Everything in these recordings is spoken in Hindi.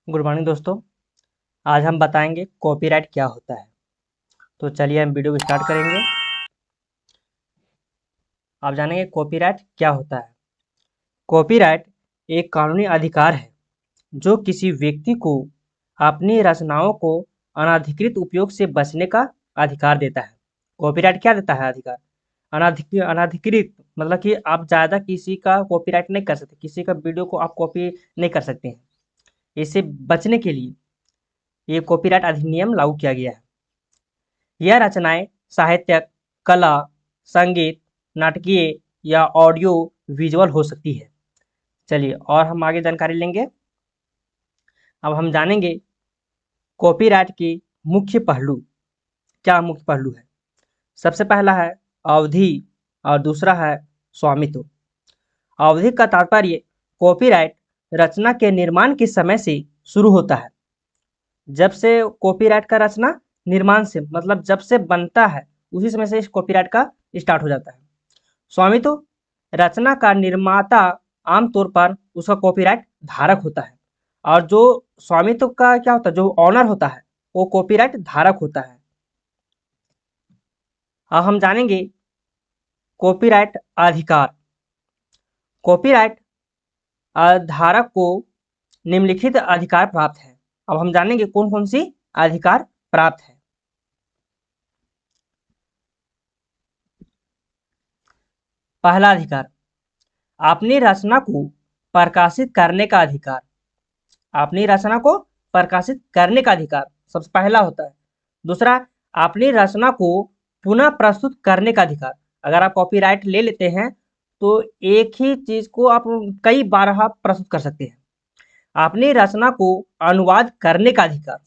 गुड मॉर्निंग दोस्तों। आज हम बताएंगे कॉपीराइट क्या होता है। तो चलिए हम वीडियो को स्टार्ट करेंगे। आप जानेंगे कॉपीराइट क्या होता है। कॉपीराइट एक कानूनी अधिकार है जो किसी व्यक्ति को अपनी रचनाओं को अनाधिकृत उपयोग से बचने का अधिकार देता है। कॉपीराइट क्या देता है? अधिकार। अनाधिकृत मतलब कि आप ज़्यादा किसी का कॉपीराइट नहीं कर सकते, किसी का वीडियो को आप कॉपी नहीं कर सकते हैं। इससे बचने के लिए ये कॉपीराइट अधिनियम लागू किया गया है। यह रचनाएं साहित्यिक, कला, संगीत, नाटकीय या ऑडियो विजुअल हो सकती है। चलिए और हम आगे जानकारी लेंगे। अब हम जानेंगे कॉपीराइट के मुख्य पहलू। क्या मुख्य पहलू है? सबसे पहला है अवधि और दूसरा है स्वामित्व। अवधि का तात्पर्य कॉपीराइट रचना के निर्माण के समय से शुरू होता है। जब से कॉपीराइट का रचना निर्माण से मतलब जब से बनता है उसी समय से इस कॉपीराइट का स्टार्ट हो जाता है। स्वामित्व रचना का निर्माता आमतौर पर उसका कॉपीराइट धारक होता है और जो स्वामित्व का क्या होता है, जो ऑनर होता है वो कॉपीराइट धारक होता है। अब हम जानेंगे कॉपीराइट अधिकार। कॉपीराइट धारक को निम्नलिखित अधिकार प्राप्त है। अब हम जानेंगे कौन कौन सी अधिकार प्राप्त है। पहला अधिकार अपनी रचना को प्रकाशित करने का अधिकार। अपनी रचना को प्रकाशित करने का अधिकार सबसे पहला होता है। दूसरा, अपनी रचना को पुनः प्रस्तुत करने का अधिकार। अगर आप कॉपीराइट ले लेते हैं तो एक ही चीज को आप कई बार आप प्रस्तुत कर सकते हैं। अपनी रचना को अनुवाद करने का अधिकार,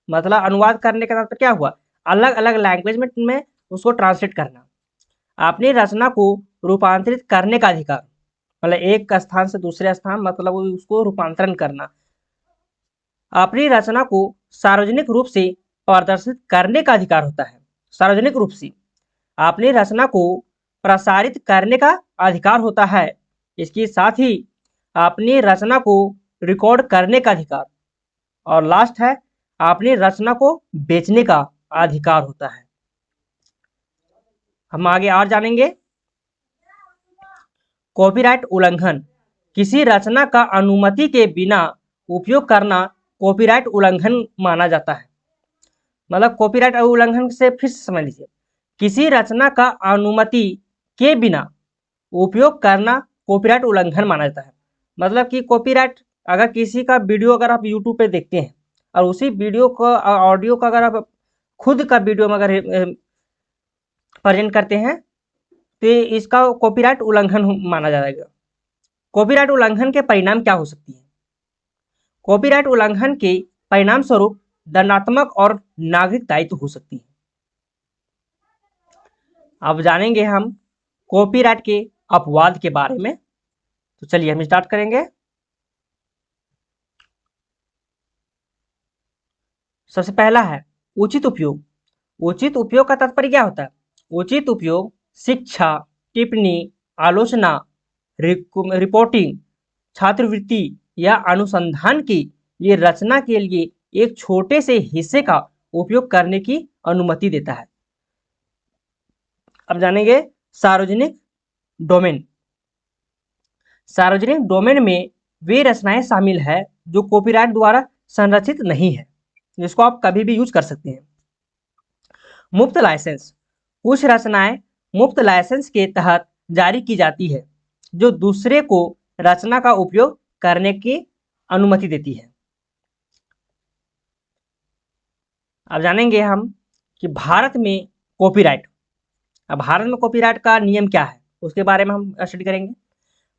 मतलब अनुवाद करने का मतलब क्या हुआ, अलग अलग लैंग्वेज में उसको ट्रांसलेट करना। अपनी रचना को रूपांतरित करने का अधिकार, मतलब एक स्थान से दूसरे स्थान मतलब उसको रूपांतरण करना। अपनी रचना को सार्वजनिक रूप से प्रदर्शित करने का अधिकार होता है। सार्वजनिक रूप से अपनी रचना को प्रसारित करने का अधिकार होता है। इसके साथ ही अपनी रचना को रिकॉर्ड करने का अधिकार और लास्ट है अपनी रचना को बेचने का अधिकार होता है। हम आगे और जानेंगे। कॉपीराइट उल्लंघन किसी रचना का अनुमति के बिना उपयोग करना कॉपीराइट उल्लंघन माना जाता है। मतलब कॉपीराइट उल्लंघन से फिर से समझ लीजिए, किसी रचना का अनुमति के बिना उपयोग करना कॉपीराइट उल्लंघन माना जाता है। मतलब कि कॉपीराइट अगर किसी का वीडियो अगर आप यूट्यूब पे देखते हैं और उसी वीडियो का ऑडियो का अगर आप खुद का वीडियो में अगर प्रेजेंट करते हैं तो इसका कॉपीराइट उल्लंघन माना जाएगा। कॉपीराइट उल्लंघन के परिणाम क्या हो सकती है? कॉपीराइट उल्लंघन के परिणाम स्वरूप दंडात्मक और नागरिक दायित्व हो सकती है। अब जानेंगे हम कॉपीराइट के अपवाद के बारे में। तो चलिए हम स्टार्ट करेंगे। सबसे पहला है उचित उपयोग। उचित उपयोग का तात्पर्य क्या होता है? उचित उपयोग शिक्षा, टिप्पणी, आलोचना, रिपोर्टिंग, छात्रवृत्ति या अनुसंधान की ये रचना के लिए एक छोटे से हिस्से का उपयोग करने की अनुमति देता है। अब जानेंगे सार्वजनिक डोमेन। सार्वजनिक डोमेन में वे रचनाएं शामिल है जो कॉपीराइट द्वारा संरक्षित नहीं है, जिसको आप कभी भी यूज कर सकते हैं। मुफ्त लाइसेंस कुछ रचनाएं मुफ्त लाइसेंस के तहत जारी की जाती है जो दूसरे को रचना का उपयोग करने की अनुमति देती है। अब जानेंगे हम कि भारत में कॉपीराइट। अब भारत में कॉपीराइट का नियम क्या है उसके बारे में हम स्टडी करेंगे।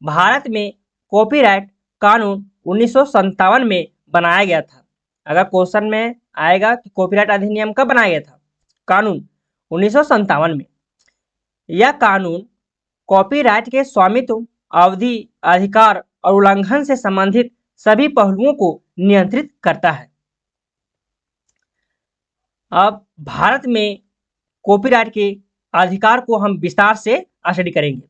भारत में कॉपीराइट कानून 1957 में बनाया गया था। अगर क्वेश्चन में आएगा कि कॉपीराइट अधिनियम कब बनाया गया था, कानून 1957 में। यह कानून कॉपीराइट के स्वामित्व, अवधि, अधिकार और उल्लंघन से संबंधित सभी पहलुओं को नियंत्रित करता है। अब भारत में कॉपीराइट के अधिकार को हम विस्तार से स्टडी करेंगे।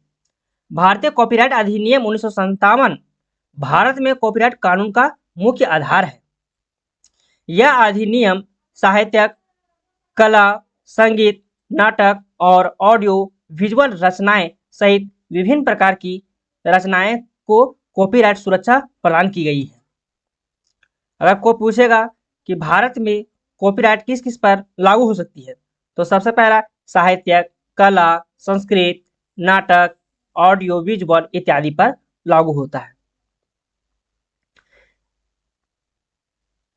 भारतीय कॉपीराइट अधिनियम 1957 भारत में कॉपीराइट कानून का मुख्य आधार है। यह अधिनियम साहित्यक, कला, संगीत, नाटक और ऑडियो विजुअल रचनाएं सहित विभिन्न प्रकार की रचनाएं को कॉपीराइट सुरक्षा प्रदान की गई है। अगर कोई पूछेगा कि भारत में कॉपीराइट किस किस पर लागू हो सकती है, तो सबसे पहला साहित्यक, कला, संस्कृत, नाटक, ऑडियो विजुअल इत्यादि पर लागू होता है।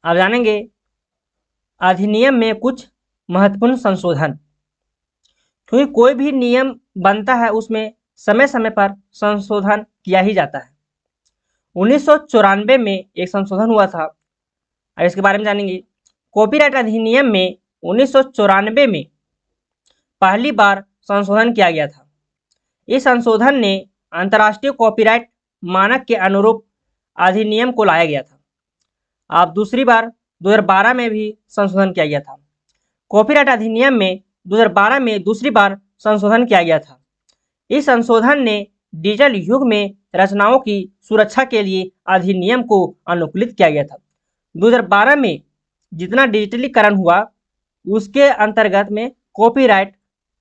अब जानेंगे अधिनियम में कुछ महत्वपूर्ण संशोधन। क्योंकि कोई भी नियम बनता है उसमें समय समय पर संशोधन किया ही जाता है। 1994 में एक संशोधन हुआ था, अब इसके बारे में जानेंगे। कॉपीराइट अधिनियम में 1994 में पहली बार संशोधन किया गया था। इस संशोधन ने अंतर्राष्ट्रीय कॉपीराइट मानक के अनुरूप अधिनियम को लाया गया था। अब दूसरी बार 2012 में भी संशोधन किया गया था। कॉपीराइट अधिनियम में 2012 में दूसरी बार संशोधन किया गया था। इस संशोधन ने डिजिटल युग में रचनाओं की सुरक्षा के लिए अधिनियम को अनुकूलित किया गया था। 2012 में जितना डिजिटलीकरण हुआ उसके अंतर्गत में कॉपीराइट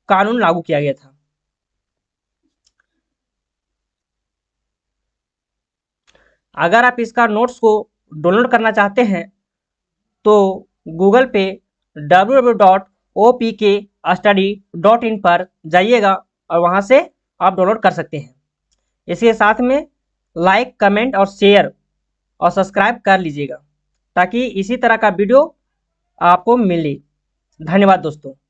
कानून लागू किया गया था। अगर आप इसका नोट्स को डाउनलोड करना चाहते हैं तो गूगल पे www.opkstudy.in पर जाइएगा और वहां से आप डाउनलोड कर सकते हैं। इसके साथ में लाइक, कमेंट और शेयर और सब्सक्राइब कर लीजिएगा ताकि इसी तरह का वीडियो आपको मिले। धन्यवाद दोस्तों।